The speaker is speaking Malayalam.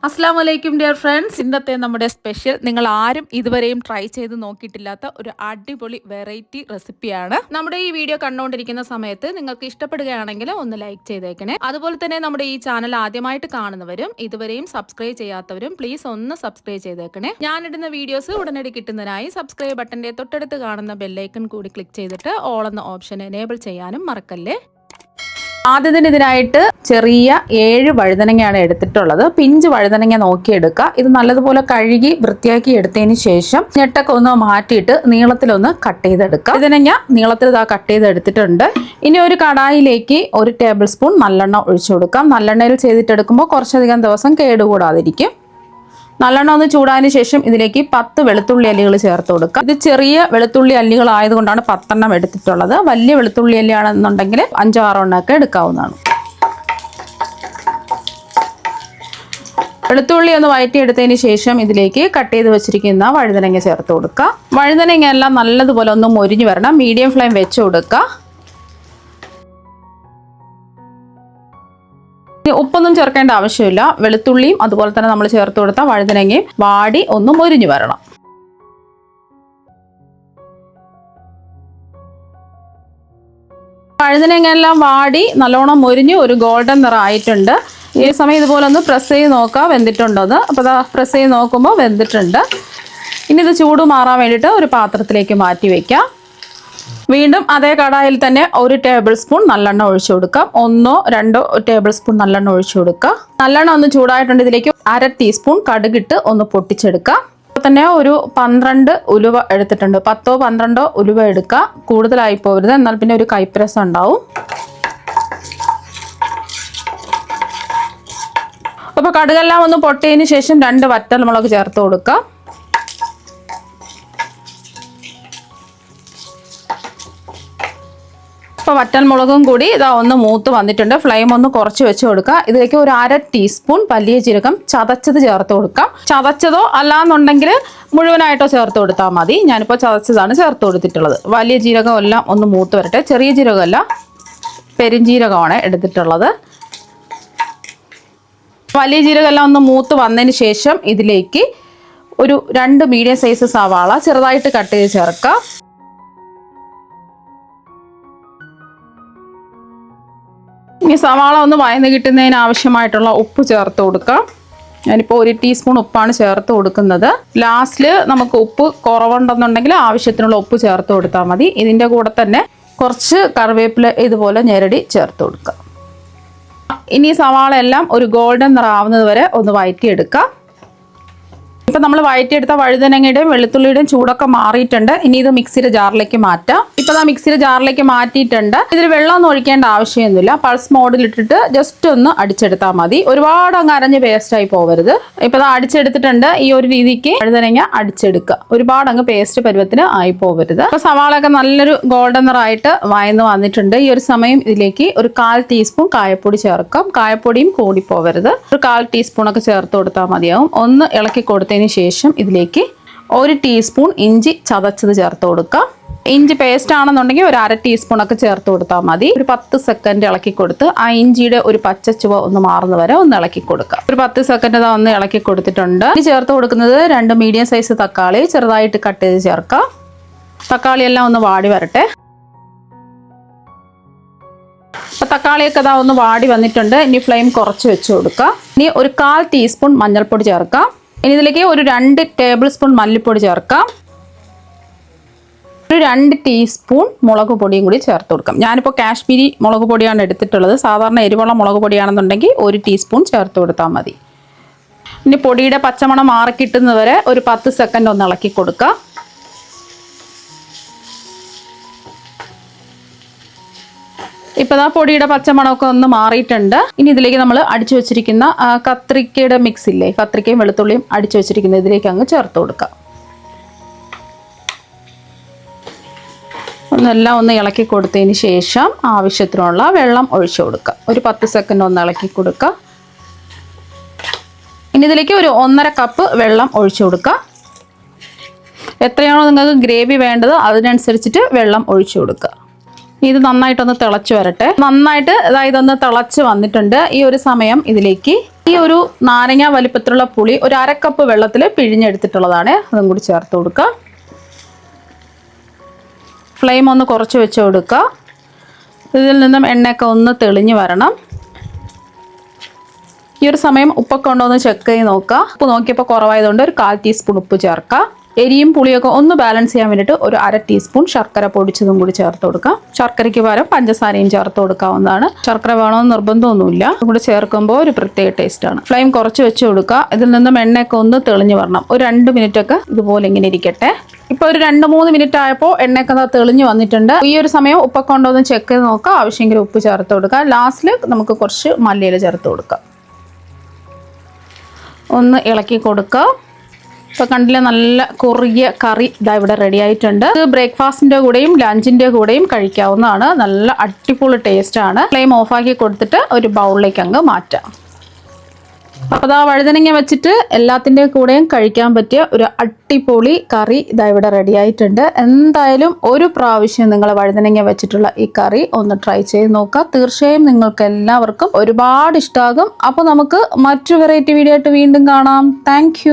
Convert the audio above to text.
അസ്സലാമു അലൈക്കും ഡിയർ ഫ്രണ്ട്സ്. ഇന്നത്തെ നമ്മുടെ സ്പെഷ്യൽ നിങ്ങൾ ആരും ഇതുവരെയും ട്രൈ ചെയ്ത് നോക്കിയിട്ടില്ലാത്ത ഒരു അടിപൊളി വെറൈറ്റി റെസിപ്പിയാണ്. നമ്മുടെ ഈ വീഡിയോ കണ്ടുകൊണ്ടിരിക്കുന്ന സമയത്ത് നിങ്ങൾക്ക് ഇഷ്ടപ്പെടുകയാണെങ്കിൽ ഒന്ന് ലൈക്ക് ചെയ്തേക്കണേ. അതുപോലെ തന്നെ നമ്മുടെ ഈ ചാനൽ ആദ്യമായിട്ട് കാണുന്നവരും ഇതുവരെയും സബ്സ്ക്രൈബ് ചെയ്യാത്തവരും പ്ലീസ് ഒന്ന് സബ്സ്ക്രൈബ് ചെയ്തേക്കണേ. ഞാനിടുന്ന വീഡിയോസ് ഉടനടി കിട്ടുന്നതിനായി സബ്സ്ക്രൈബ് ബട്ടന്റെ തൊട്ടടുത്ത് കാണുന്ന ബെല്ലൈക്കൺ കൂടി ക്ലിക്ക് ചെയ്തിട്ട് ഓൾ എന്ന ഓപ്ഷൻ എനേബിൾ ചെയ്യാനും മറക്കല്ലേ. ആദ്യത്തിന് ഇതിനായിട്ട് ചെറിയ 7 വഴുതനങ്ങയാണ് എടുത്തിട്ടുള്ളത്. പിഞ്ച് വഴുതനങ്ങ നോക്കിയെടുക്കുക. ഇത് നല്ലതുപോലെ കഴുകി വൃത്തിയാക്കി എടുത്തതിന് ശേഷം ഞെട്ടൊക്കെ ഒന്ന് മാറ്റിയിട്ട് നീളത്തിലൊന്ന് കട്ട് ചെയ്തെടുക്കുക. വഴുതനങ്ങ നീളത്തിൽ കട്ട് ചെയ്തെടുത്തിട്ടുണ്ട്. ഇനി ഒരു കടായിലേക്ക് 1 ടേബിൾ സ്പൂൺ നല്ലെണ്ണ ഒഴിച്ചു കൊടുക്കാം. നല്ലെണ്ണയിൽ ചെയ്തിട്ടെടുക്കുമ്പോൾ കുറച്ചധികം ദിവസം കേടുകൂടാതിരിക്കും. നല്ലെണ്ണ ഒന്ന് ചൂടാതിന് ശേഷം ഇതിലേക്ക് 10 വെളുത്തുള്ളി അല്ലികൾ ചേർത്ത് കൊടുക്കുക. ഇത് ചെറിയ വെളുത്തുള്ളി അല്ലികൾ ആയതുകൊണ്ടാണ് 10 എണ്ണം എടുത്തിട്ടുള്ളത്. വലിയ വെളുത്തുള്ളി അല്ലിയാണെന്നുണ്ടെങ്കിൽ 5-6 എണ്ണമൊക്കെ എടുക്കാവുന്നതാണ്. വെളുത്തുള്ളി ഒന്ന് വഴറ്റിയെടുത്തതിന് ശേഷം ഇതിലേക്ക് കട്ട് ചെയ്ത് വെച്ചിരിക്കുന്ന വഴുതനങ്ങ ചേർത്ത് കൊടുക്കുക. വഴുതനങ്ങ എല്ലാം നല്ലതുപോലെ ഒന്ന് മൊരിഞ്ഞു വരണം. മീഡിയം ഫ്ലെയിം വെച്ച് കൊടുക്കുക. ഉപ്പൊന്നും ചേർക്കേണ്ട ആവശ്യമില്ല. വെളുത്തുള്ളിയും അതുപോലെ തന്നെ നമ്മൾ ചേർത്ത് കൊടുത്ത വഴുതനങ്ങയും വാടി ഒന്ന് മൊരിഞ്ഞു വരണം. വഴുതനങ്ങ എല്ലാം വാടി നല്ലോണം മൊരിഞ്ഞ് ഒരു ഗോൾഡൻ നിറം ആയിട്ടുണ്ട്. ഈ സമയം ഇതുപോലെ ഒന്ന് പ്രസ് ചെയ്ത് നോക്കാം വെന്തിട്ടുണ്ടോ എന്ന്. അപ്പോൾ പ്രസ് ചെയ്ത് നോക്കുമ്പോൾ വെന്തിട്ടുണ്ട്. ഇനി ഇത് ചൂട് മാറാൻ വേണ്ടിയിട്ട് ഒരു പാത്രത്തിലേക്ക് മാറ്റി വയ്ക്കാം. വീണ്ടും അതേ കടായിൽ തന്നെ 1 ടേബിൾ സ്പൂൺ നല്ലെണ്ണ ഒഴിച്ചു കൊടുക്കാം. 1-2 ടേബിൾ സ്പൂൺ നല്ലെണ്ണ ഒഴിച്ചു കൊടുക്കുക. നല്ലെണ്ണ ഒന്ന് ചൂടായിട്ടുണ്ട്. ഇതിലേക്ക് 1/2 ടീസ്പൂൺ കടുകിട്ട് ഒന്ന് പൊട്ടിച്ചെടുക്കാം. അപ്പോൾ തന്നെ ഒരു 12 ഉലുവ എടുത്തിട്ടുണ്ട്. 10-12 ഉലുവ എടുക്കുക. കൂടുതലായി പോകരുത്, എന്നാൽ പിന്നെ ഒരു കൈപ്രസം ഉണ്ടാവും. അപ്പോൾ കടുകെല്ലാം ഒന്ന് പൊട്ടിയതിന് ശേഷം 2 വറ്റൽമുളക് ചേർത്ത് കൊടുക്കുക. ഇപ്പോൾ വറ്റൽമുളകും കൂടി ഒന്ന് മൂത്ത് വന്നിട്ടുണ്ട്. ഫ്ലെയിം ഒന്ന് കുറച്ച് വെച്ച് കൊടുക്കുക. ഇതിലേക്ക് ഒരു 1/2 ടീസ്പൂൺ വലിയ ജീരകം ചതച്ചത് ചേർത്ത് കൊടുക്കാം. ചതച്ചതോ അല്ലാന്നുണ്ടെങ്കിൽ മുഴുവനായിട്ടോ ചേർത്ത് കൊടുത്താൽ മതി. ഞാനിപ്പോൾ ചതച്ചതാണ് ചേർത്ത് കൊടുത്തിട്ടുള്ളത്. വലിയ ജീരകം എല്ലാം ഒന്ന് മൂത്ത് വരട്ടെ. ചെറിയ ജീരകമല്ല, പെരിഞ്ജീരകമാണ് എടുത്തിട്ടുള്ളത്. വലിയ ജീരകം എല്ലാം ഒന്ന് മൂത്ത് വന്നതിന് ശേഷം ഇതിലേക്ക് ഒരു 2 മീഡിയം സൈസ് സവാള ചെറുതായിട്ട് കട്ട് ചെയ്ത് ചേർക്കാം. ഇനി സവാള ഒന്ന് വഴന്ന് കിട്ടുന്നതിന് ആവശ്യമായിട്ടുള്ള ഉപ്പ് ചേർത്ത് കൊടുക്കാം. ഞാനിപ്പോൾ 1 ടീസ്പൂൺ ഉപ്പാണ് ചേർത്ത് കൊടുക്കുന്നത്. ലാസ്റ്റിൽ നമുക്ക് ഉപ്പ് കുറവുണ്ടെന്നുണ്ടെങ്കിൽ ആവശ്യത്തിനുള്ള ഉപ്പ് ചേർത്ത് കൊടുത്താൽ മതി. ഇതിൻ്റെ കൂടെ തന്നെ കുറച്ച് കറിവേപ്പില ഇതുപോലെ ഞെരടി ചേർത്ത് കൊടുക്കുക. ഇനി സവാള എല്ലാം ഒരു ഗോൾഡൻ നിറാവുന്നത് വരെ ഒന്ന് വഴറ്റിയെടുക്കാം. ഇപ്പം നമ്മൾ വഴറ്റിയെടുത്ത വഴുതനങ്ങയുടെയും വെളുത്തുള്ളിയുടെയും ചൂടൊക്കെ മാറിയിട്ടുണ്ട്. ഇനി ഇത് മിക്സിയുടെ ജാറിലേക്ക് മാറ്റാം. ഇപ്പോൾ മിക്സിയുടെ ജാറിലേക്ക് മാറ്റിയിട്ടുണ്ട്. ഇതിൽ വെള്ളമൊന്നും ഒഴിക്കേണ്ട ആവശ്യമൊന്നുമില്ല. പൾസ് മോഡിലിട്ടിട്ട് ജസ്റ്റ് ഒന്ന് അടിച്ചെടുത്താൽ മതി. ഒരുപാട് അങ്ങ് അരഞ്ഞ് പേസ്റ്റായി പോകരുത്. ഇപ്പോൾ അടിച്ചെടുത്തിട്ടുണ്ട്. ഈ ഒരു രീതിക്ക് വഴുതനങ്ങ അടിച്ചെടുക്കുക. ഒരുപാട് അങ്ങ് പേസ്റ്റ് പരുവത്തിന് ആയി പോകരുത്. അപ്പോൾ സവാളയൊക്കെ നല്ലൊരു ഗോൾഡൻ നിറായിട്ട് വഴന്ന് വന്നിട്ടുണ്ട്. ഈ ഒരു സമയം ഇതിലേക്ക് ഒരു 1/4 ടീസ്പൂൺ കായപ്പൊടി ചേർക്കാം. കായപ്പൊടിയും കൂടി പോകരുത്. ഒരു 1/4 ടീസ്പൂണൊക്കെ ചേർത്ത് കൊടുത്താൽ മതിയാവും. ഒന്ന് ഇളക്കി കൊടുത്തതിന് ശേഷം ഇതിലേക്ക് 1 ടീസ്പൂൺ ഇഞ്ചി ചതച്ചത് ചേർത്ത് കൊടുക്കാം. ഇഞ്ചി പേസ്റ്റ് ആണെന്നുണ്ടെങ്കിൽ ഒരു 1/2 ടീസ്പൂണൊക്കെ ചേർത്ത് കൊടുത്താൽ മതി. ഒരു 10 സെക്കൻഡ് ഇളക്കി കൊടുത്ത് ആ ഇഞ്ചിയുടെ ഒരു പച്ച ചുവ ഒന്ന് മാറുന്ന വരെ ഒന്ന് ഇളക്കി കൊടുക്കുക. ഒരു 10 സെക്കൻഡ് ഒന്ന് ഇളക്കി കൊടുത്തിട്ടുണ്ട്. ഇനി ചേർത്ത് കൊടുക്കുന്നത് 2 മീഡിയം സൈസ് തക്കാളി ചെറുതായിട്ട് കട്ട് ചെയ്ത് ചേർക്കാം. തക്കാളി എല്ലാം ഒന്ന് വാടി വരട്ടെ. അപ്പോൾ തക്കാളിയൊക്കെ ഒന്ന് വാടി വന്നിട്ടുണ്ട്. ഇനി ഫ്ലെയിം കുറച്ച് വെച്ച് കൊടുക്കുക. ഇനി ഒരു 1/4 ടീസ്പൂൺ മഞ്ഞൾപ്പൊടി ചേർക്കാം. ഇനി ഇതിലേക്ക് ഒരു 2 ടേബിൾ സ്പൂൺ മല്ലിപ്പൊടി ചേർക്കാം. ഒരു 2 ടീസ്പൂൺ മുളക് പൊടിയും കൂടി ചേർത്ത് കൊടുക്കാം. ഞാനിപ്പോൾ കാശ്മീരി മുളക് പൊടിയാണ് എടുത്തിട്ടുള്ളത്. സാധാരണ എരിവുള്ള മുളക് പൊടിയാണെന്നുണ്ടെങ്കിൽ 1 ടീസ്പൂൺ ചേർത്ത് കൊടുത്താൽ മതി. ഇനി പൊടിയുടെ പച്ചമണം മാറിക്കിട്ടുന്നവരെ ഒരു 10 സെക്കൻഡ് ഒന്ന് ഇളക്കി കൊടുക്കുക. ഇപ്പോൾ പൊടിയുടെ പച്ചമണമൊക്കെ ഒന്ന് മാറിയിട്ടുണ്ട്. ഇനി ഇതിലേക്ക് നമ്മൾ അടിച്ചു വെച്ചിരിക്കുന്ന കത്രിക്കയുടെ മിക്സ് ഇല്ലേ, കത്രിക്കയും വെളുത്തുള്ളിയും അടിച്ചു വെച്ചിരിക്കുന്ന ഇതിലേക്ക് അങ്ങ് ചേർത്ത് കൊടുക്കാം. ഒന്നെല്ലാം ഒന്ന് ഇളക്കി കൊടുത്തതിന് ശേഷം ആവശ്യത്തിനുള്ള വെള്ളം ഒഴിച്ചു കൊടുക്കുക. ഒരു 10 സെക്കൻഡ് ഒന്ന് ഇളക്കി കൊടുക്കുക. ഇനി ഇതിലേക്ക് ഒരു 1.5 കപ്പ് വെള്ളം ഒഴിച്ചു കൊടുക്കുക. എത്രയാണോ നിങ്ങൾക്ക് ഗ്രേവി വേണ്ടത് അതിനനുസരിച്ചിട്ട് വെള്ളം ഒഴിച്ചു കൊടുക്കുക. ഇത് നന്നായിട്ടൊന്ന് തിളച്ച് വരട്ടെ. നന്നായിട്ട് ഇതൊന്ന് തിളച്ച് വന്നിട്ടുണ്ട്. ഈ ഒരു സമയം ഇതിലേക്ക് ഈ ഒരു നാരങ്ങ വലിപ്പത്തിലുള്ള പുളി ഒരു 1/2 കപ്പ് വെള്ളത്തിൽ പിഴിഞ്ഞെടുത്തിട്ടുള്ളതാണ്. അതും കൂടി ചേർത്ത് കൊടുക്കുക. ഫ്ലെയിം ഒന്ന് കുറച്ച് വെച്ച് കൊടുക്കുക. ഇതിൽ നിന്നും എണ്ണയൊക്കെ ഒന്ന് തെളിഞ്ഞ് വരണം. ഈ ഒരു സമയം ഉപ്പൊക്കെ ഉണ്ടോ എന്ന് ചെക്ക് ചെയ്ത് നോക്കുക. ഉപ്പ് നോക്കിയപ്പോൾ കുറവായതുകൊണ്ട് ഒരു 1/4 ടീസ്പൂൺ ഉപ്പ് ചേർക്കുക. എരിയും പുളിയൊക്കെ ഒന്ന് ബാലൻസ് ചെയ്യാൻ വേണ്ടിയിട്ട് ഒരു 1/2 ടീസ്പൂൺ ശർക്കര പൊടിച്ചതും കൂടി ചേർത്ത് കൊടുക്കാം. ശർക്കരയ്ക്ക് പകരം പഞ്ചസാരയും ചേർത്ത് കൊടുക്കാവുന്നതാണ്. ശർക്കര വേണമെന്ന് നിർബന്ധമൊന്നുമില്ല. അതും കൂടി ചേർക്കുമ്പോൾ ഒരു പ്രത്യേക ടേസ്റ്റാണ്. ഫ്ലെയിം കുറച്ച് വെച്ച് കൊടുക്കുക. ഇതിൽ നിന്നും എണ്ണയൊക്കെ ഒന്ന് തെളിഞ്ഞ് വരണം. ഒരു 2 മിനിറ്റ് ഒക്കെ ഇതുപോലെ ഇങ്ങനെ ഇരിക്കട്ടെ. ഇപ്പോൾ ഒരു 2-3 മിനിറ്റ് ആയപ്പോൾ എണ്ണയൊക്കെ തെളിഞ്ഞ് വന്നിട്ടുണ്ട്. ഈ ഒരു സമയം ഉപ്പൊക്കെ ഉണ്ടോ എന്ന് ചെക്ക് ചെയ്ത് നോക്കുക. ആവശ്യമെങ്കിൽ ഉപ്പ് ചേർത്ത് കൊടുക്കുക. ലാസ്റ്റിൽ നമുക്ക് കുറച്ച് മല്ലിയില ചേർത്ത് കൊടുക്കാം. ഒന്ന് ഇളക്കി കൊടുക്കുക. ഇപ്പോൾ കണ്ടില്ല, നല്ല കുറുകിയ കറി ഇതാ ഇവിടെ റെഡി ആയിട്ടുണ്ട്. ഇത് ബ്രേക്ക്ഫാസ്റ്റിൻ്റെ കൂടെയും ലഞ്ചിൻ്റെ കൂടെയും കഴിക്കാവുന്നതാണ്. നല്ല അടിപൊളി ടേസ്റ്റാണ്. ഫ്ലെയിം ഓഫാക്കി കൊടുത്തിട്ട് ഒരു ബൗളിലേക്ക് അങ്ങ് മാറ്റാം. അപ്പോൾ ഇതാ വഴുതനങ്ങ വെച്ചിട്ട് എല്ലാത്തിൻ്റെ കൂടെയും കഴിക്കാൻ പറ്റിയ ഒരു അടിപൊളി കറി ഇതാ ഇവിടെ റെഡി ആയിട്ടുണ്ട്. എന്തായാലും ഒരു പ്രാവശ്യം നിങ്ങൾ വഴുതനങ്ങ വെച്ചിട്ടുള്ള ഈ കറി ഒന്ന് ട്രൈ ചെയ്ത് നോക്കുക. തീർച്ചയായും നിങ്ങൾക്ക് എല്ലാവർക്കും ഒരുപാട് ഇഷ്ടമാകും. അപ്പോൾ നമുക്ക് മറ്റു വെറൈറ്റി വീഡിയോ ആയിട്ട് വീണ്ടും കാണാം. താങ്ക്